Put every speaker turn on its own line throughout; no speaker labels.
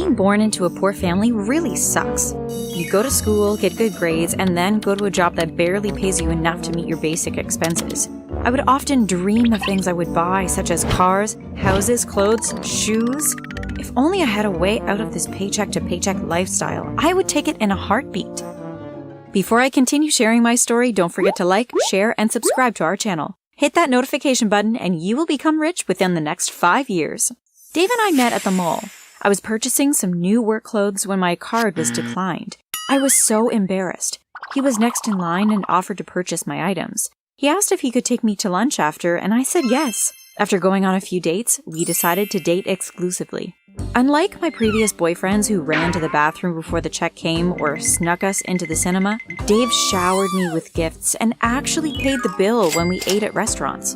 Being born into a poor family really sucks. You go to school, get good grades, and then go to a job that barely pays you enough to meet your basic expenses. I would often dream of things I would buy, such as cars, houses, clothes, shoes. If only I had a way out of this paycheck-to-paycheck lifestyle, I would take it in a heartbeat. Before I continue sharing my story, don't forget to like, share, and subscribe to our channel. Hit that notification button and you will become rich within the next 5 years. Dave and I met at the mall. I was purchasing some new work clothes when my card was declined. I was so embarrassed. He was next in line and offered to purchase my items. He asked if he could take me to lunch after, and I said yes. After going on a few dates, we decided to date exclusively. Unlike my previous boyfriends who ran to the bathroom before the check came or snuck us into the cinema, Dave showered me with gifts and actually paid the bill when we ate at restaurants.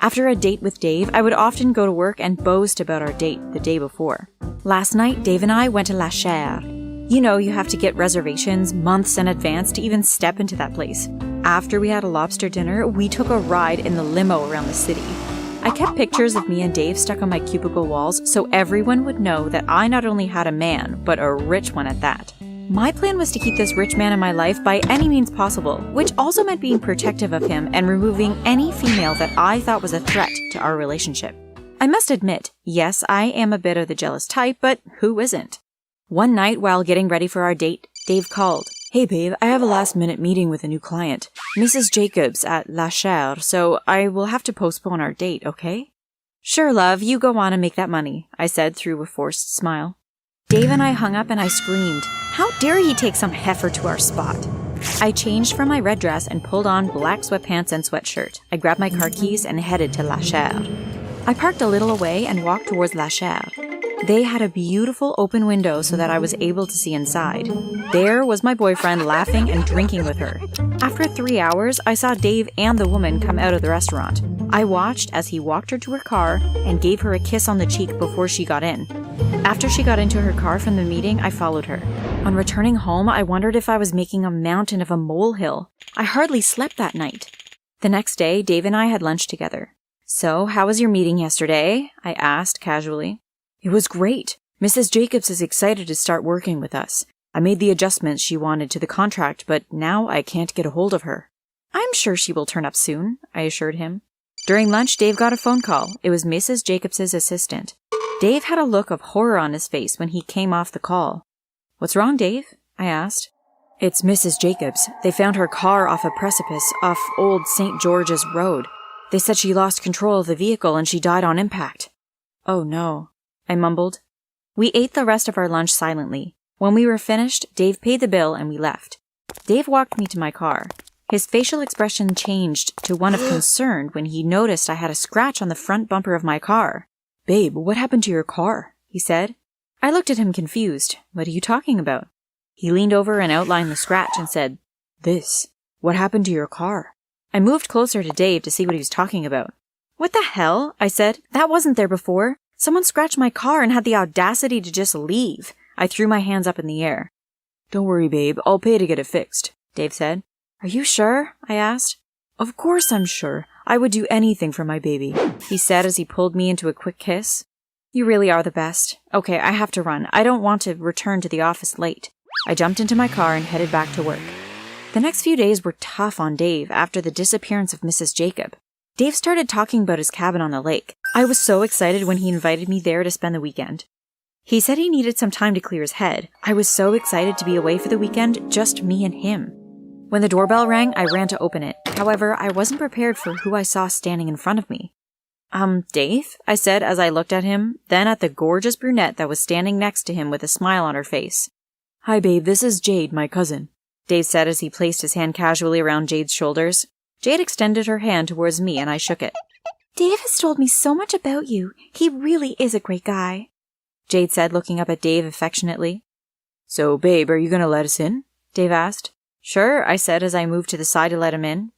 After a date with Dave, I would often go to work and boast about our date the day before. Last night, Dave and I went to La Chair. You know, you have to get reservations months in advance to even step into that place. After we had a lobster dinner, we took a ride in the limo around the city. I kept pictures of me and Dave stuck on my cubicle walls so everyone would know that I not only had a man, but a rich one at that. My plan was to keep this rich man in my life by any means possible, which also meant being protective of him and removing any female that I thought was a threat to our relationship. I must admit, yes, I am a bit of the jealous type, but who isn't? One night while getting ready for our date, Dave called. "Hey babe, I have a last-minute meeting with a new client, Mrs. Jacobs at La Chair, so I will have to postpone our date, okay?" "Sure, love, you go on and make that money," I said through a forced smile. Dave and I hung up and I screamed, "How dare he take some heifer to our spot?" I changed from my red dress and pulled on black sweatpants and sweatshirt. I grabbed my car keys and headed to La Chair. I parked a little away and walked towards La Chair. They had a beautiful open window so that I was able to see inside. There was my boyfriend laughing and drinking with her. After 3 hours, I saw Dave and the woman come out of the restaurant. I watched as he walked her to her car and gave her a kiss on the cheek before she got in. After she got into her car from the meeting, I followed her. On returning home, I wondered if I was making a mountain of a molehill. I hardly slept that night. The next day, Dave and I had lunch together. "So, how was your meeting yesterday?" I asked casually. "It was great. Mrs. Jacobs is excited to start working with us. I made the adjustments she wanted to the contract, but now I can't get a hold of her." "I'm sure she will turn up soon," I assured him. During lunch, Dave got a phone call. It was Mrs. Jacobs' assistant. Dave had a look of horror on his face when he came off the call. "What's wrong, Dave?" I asked. "It's Mrs. Jacobs. They found her car off a precipice off Old St. George's Road. They said she lost control of the vehicle and she died on impact." "Oh no," I mumbled. We ate the rest of our lunch silently. When we were finished, Dave paid the bill and we left. Dave walked me to my car. His facial expression changed to one of concern when he noticed I had a scratch on the front bumper of my car. "Babe, what happened to your car?" he said. I looked at him confused. "What are you talking about?" He leaned over and outlined the scratch and said, "This. What happened to your car?" I moved closer to Dave to see what he was talking about. "What the hell?" I said. "That wasn't there before. Someone scratched my car and had the audacity to just leave." I threw my hands up in the air. "Don't worry, babe. I'll pay to get it fixed," Dave said. "Are you sure?" I asked. "Of course I'm sure. I would do anything for my baby," he said as he pulled me into a quick kiss. "You really are the best. Okay, I have to run. I don't want to return to the office late." I jumped into my car and headed back to work. The next few days were tough on Dave after the disappearance of Mrs. Jacob. Dave started talking about his cabin on the lake. I was so excited when he invited me there to spend the weekend. He said he needed some time to clear his head. I was so excited to be away for the weekend, just me and him. When the doorbell rang, I ran to open it. However, I wasn't prepared for who I saw standing in front of me. Dave?" I said as I looked at him, then at the gorgeous brunette that was standing next to him with a smile on her face. "Hi, babe, this is Jade, my cousin," Dave said as he placed his hand casually around Jade's shoulders. Jade extended her hand towards me and I shook it. "Dave has told me so much about you. He really is a great guy," Jade said, looking up at Dave affectionately. "So, babe, are you going to let us in?" Dave asked. "Sure," I said as I moved to the side to let him in.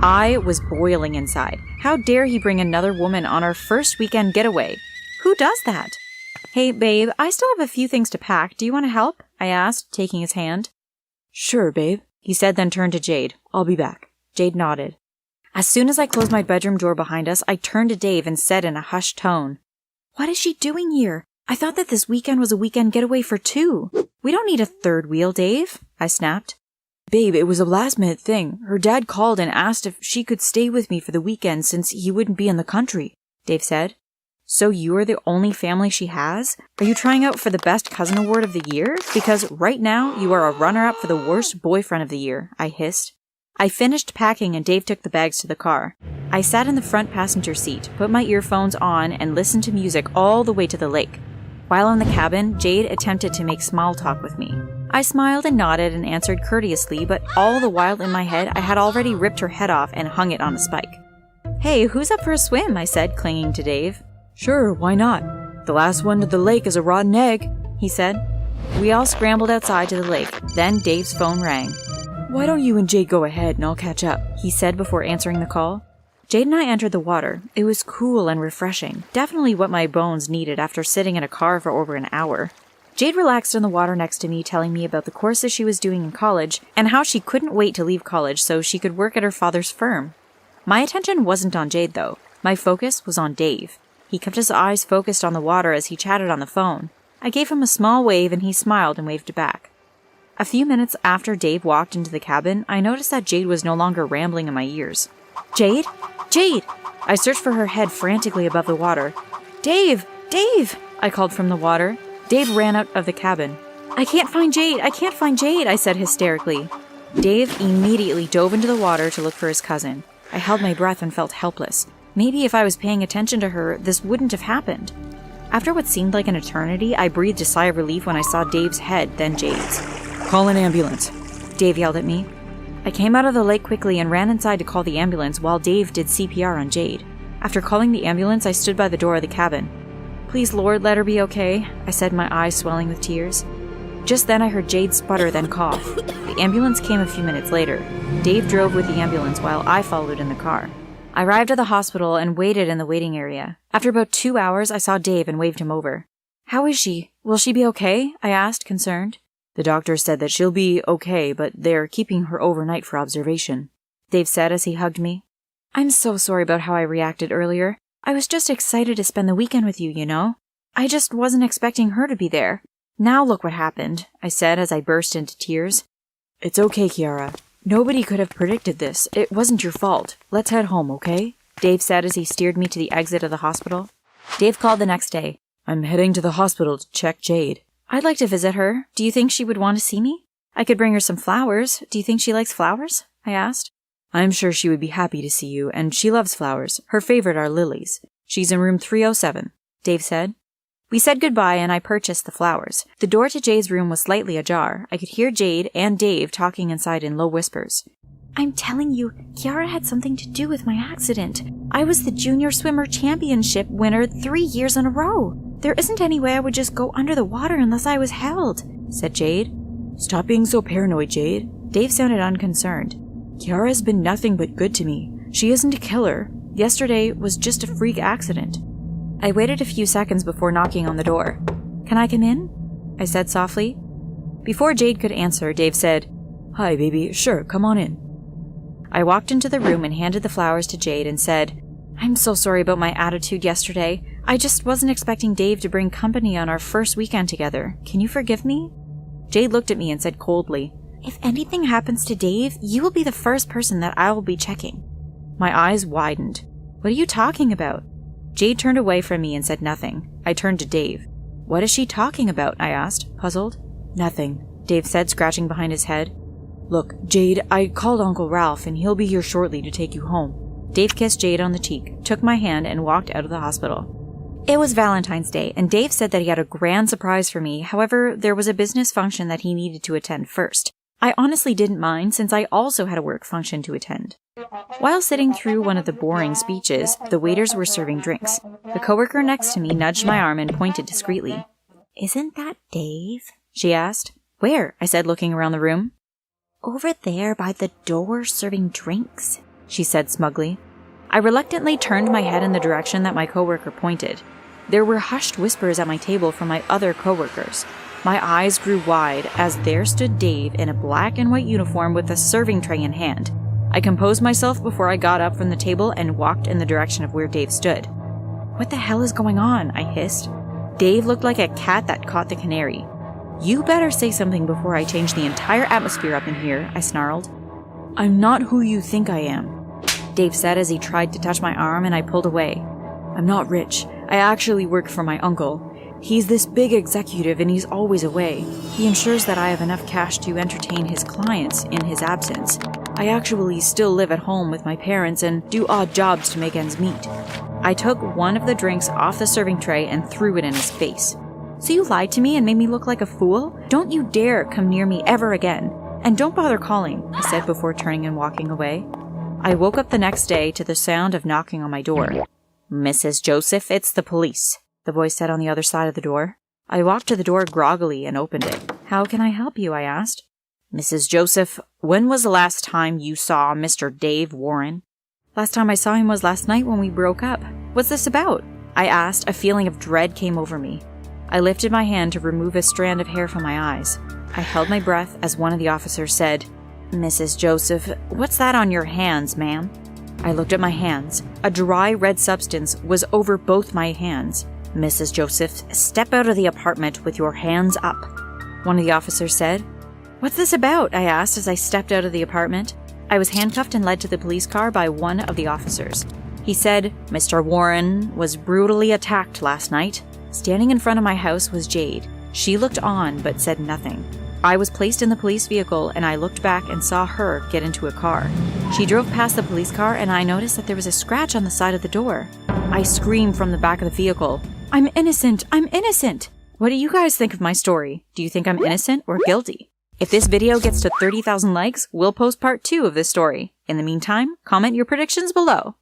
I was boiling inside. How dare he bring another woman on our first weekend getaway? Who does that? "Hey, babe, I still have a few things to pack. Do you want to help?" I asked, taking his hand. "Sure, babe," he said, then turned to Jade. "I'll be back." Jade nodded. As soon as I closed my bedroom door behind us, I turned to Dave and said in a hushed tone, "What is she doing here? I thought that this weekend was a weekend getaway for two. We don't need a third wheel, Dave, I snapped. Babe, it was a last-minute thing. Her dad called and asked if she could stay with me for the weekend since he wouldn't be in the country, Dave said. So you are the only family she has? Are you trying out for the Best Cousin Award of the year? Because right now, you are a runner-up for the Worst Boyfriend of the Year, I hissed. I finished packing and Dave took the bags to the car. I sat in the front passenger seat, put my earphones on, and listened to music all the way to the lake. While in the cabin, Jade attempted to make small talk with me. I smiled and nodded and answered courteously, but all the while in my head, I had already ripped her head off and hung it on a spike. Hey, who's up for a swim? I said, clinging to Dave. Sure, why not? The last one to the lake is a rotten egg, he said. We all scrambled outside to the lake. Then Dave's phone rang. Why don't you and Jade go ahead and I'll catch up, he said before answering the call. Jade and I entered the water. It was cool and refreshing, definitely what my bones needed after sitting in a car for over an hour. Jade relaxed in the water next to me, telling me about the courses she was doing in college and how she couldn't wait to leave college so she could work at her father's firm. My attention wasn't on Jade, though. My focus was on Dave. He kept his eyes focused on the water as he chatted on the phone. I gave him a small wave and he smiled and waved back. A few minutes after Dave walked into the cabin, I noticed that Jade was no longer rambling in my ears. Jade? Jade! I searched for her head frantically above the water. Dave! Dave! I called from the water. Dave ran out of the cabin. I can't find Jade! I can't find Jade! I said hysterically. Dave immediately dove into the water to look for his cousin. I held my breath and felt helpless. Maybe if I was paying attention to her, this wouldn't have happened. After what seemed like an eternity, I breathed a sigh of relief when I saw Dave's head, then Jade's. Call an ambulance, Dave yelled at me. I came out of the lake quickly and ran inside to call the ambulance while Dave did CPR on Jade. After calling the ambulance, I stood by the door of the cabin. Please, Lord, let her be okay, I said, my eyes swelling with tears. Just then I heard Jade sputter, then cough. The ambulance came a few minutes later. Dave drove with the ambulance while I followed in the car. I arrived at the hospital and waited in the waiting area. After about 2 hours, I saw Dave and waved him over. How is she? Will she be okay? I asked, concerned. The doctor said that she'll be okay, but they're keeping her overnight for observation, Dave said as he hugged me. I'm so sorry about how I reacted earlier. I was just excited to spend the weekend with you, you know? I just wasn't expecting her to be there. Now look what happened, I said as I burst into tears. It's okay, Kiara. Nobody could have predicted this. It wasn't your fault. Let's head home, okay? Dave said as he steered me to the exit of the hospital. Dave called the next day. I'm heading to the hospital to check Jade. I'd like to visit her. Do you think she would want to see me? I could bring her some flowers. Do you think she likes flowers? I asked. I'm sure she would be happy to see you, and she loves flowers. Her favorite are lilies. She's in room 307, Dave said. We said goodbye and I purchased the flowers. The door to Jade's room was slightly ajar. I could hear Jade and Dave talking inside in low whispers. I'm telling you, Kiara had something to do with my accident. I was the junior swimmer championship winner 3 years in a row. There isn't any way I would just go under the water unless I was held, said Jade. Stop being so paranoid, Jade. Dave sounded unconcerned. Kiara has been nothing but good to me. She isn't a killer. Yesterday was just a freak accident. I waited a few seconds before knocking on the door. Can I come in? I said softly. Before Jade could answer, Dave said, Hi, baby. Sure, come on in. I walked into the room and handed the flowers to Jade and said, I'm so sorry about my attitude yesterday. I just wasn't expecting Dave to bring company on our first weekend together. Can you forgive me? Jade looked at me and said coldly, If anything happens to Dave, you will be the first person that I will be checking. My eyes widened. What are you talking about? Jade turned away from me and said nothing. I turned to Dave. What is she talking about? I asked, puzzled. Nothing, Dave said, scratching behind his head. Look, Jade, I called Uncle Ralph and he'll be here shortly to take you home. Dave kissed Jade on the cheek, took my hand, and walked out of the hospital. It was Valentine's Day, and Dave said that he had a grand surprise for me. However, there was a business function that he needed to attend first. I honestly didn't mind since I also had a work function to attend. While sitting through one of the boring speeches, the waiters were serving drinks. The coworker next to me nudged my arm and pointed discreetly. Isn't that Dave? She asked. Where? I said, looking around the room. Over there by the door serving drinks, she said smugly. I reluctantly turned my head in the direction that my coworker pointed. There were hushed whispers at my table from my other coworkers. My eyes grew wide as there stood Dave in a black and white uniform with a serving tray in hand. I composed myself before I got up from the table and walked in the direction of where Dave stood. What the hell is going on? I hissed. Dave looked like a cat that caught the canary. You better say something before I change the entire atmosphere up in here, I snarled. I'm not who you think I am, Dave said as he tried to touch my arm, and I pulled away. I'm not rich. I actually work for my uncle. He's this big executive and he's always away. He ensures that I have enough cash to entertain his clients in his absence. I actually still live at home with my parents and do odd jobs to make ends meet. I took one of the drinks off the serving tray and threw it in his face. So you lied to me and made me look like a fool? Don't you dare come near me ever again. And don't bother calling, I said before turning and walking away. I woke up the next day to the sound of knocking on my door. Mrs. Joseph, it's the police, the voice said on the other side of the door. I walked to the door groggily and opened it. How can I help you? I asked. Mrs. Joseph, when was the last time you saw Mr. Dave Warren? Last time I saw him was last night when we broke up. What's this about? I asked. A feeling of dread came over me. I lifted my hand to remove a strand of hair from my eyes. I held my breath as one of the officers said, Mrs. Joseph, what's that on your hands, ma'am? I looked at my hands. A dry red substance was over both my hands. Mrs. Joseph, step out of the apartment with your hands up, one of the officers said. What's this about? I asked as I stepped out of the apartment. I was handcuffed and led to the police car by one of the officers. He said, Mr. Warren was brutally attacked last night. Standing in front of my house was Jade. She looked on but said nothing. I was placed in the police vehicle and I looked back and saw her get into a car. She drove past the police car and I noticed that there was a scratch on the side of the door. I screamed from the back of the vehicle, I'm innocent! I'm innocent! What do you guys think of my story? Do you think I'm innocent or guilty? If this video gets to 30,000 likes, we'll post part 2 of this story. In the meantime, comment your predictions below.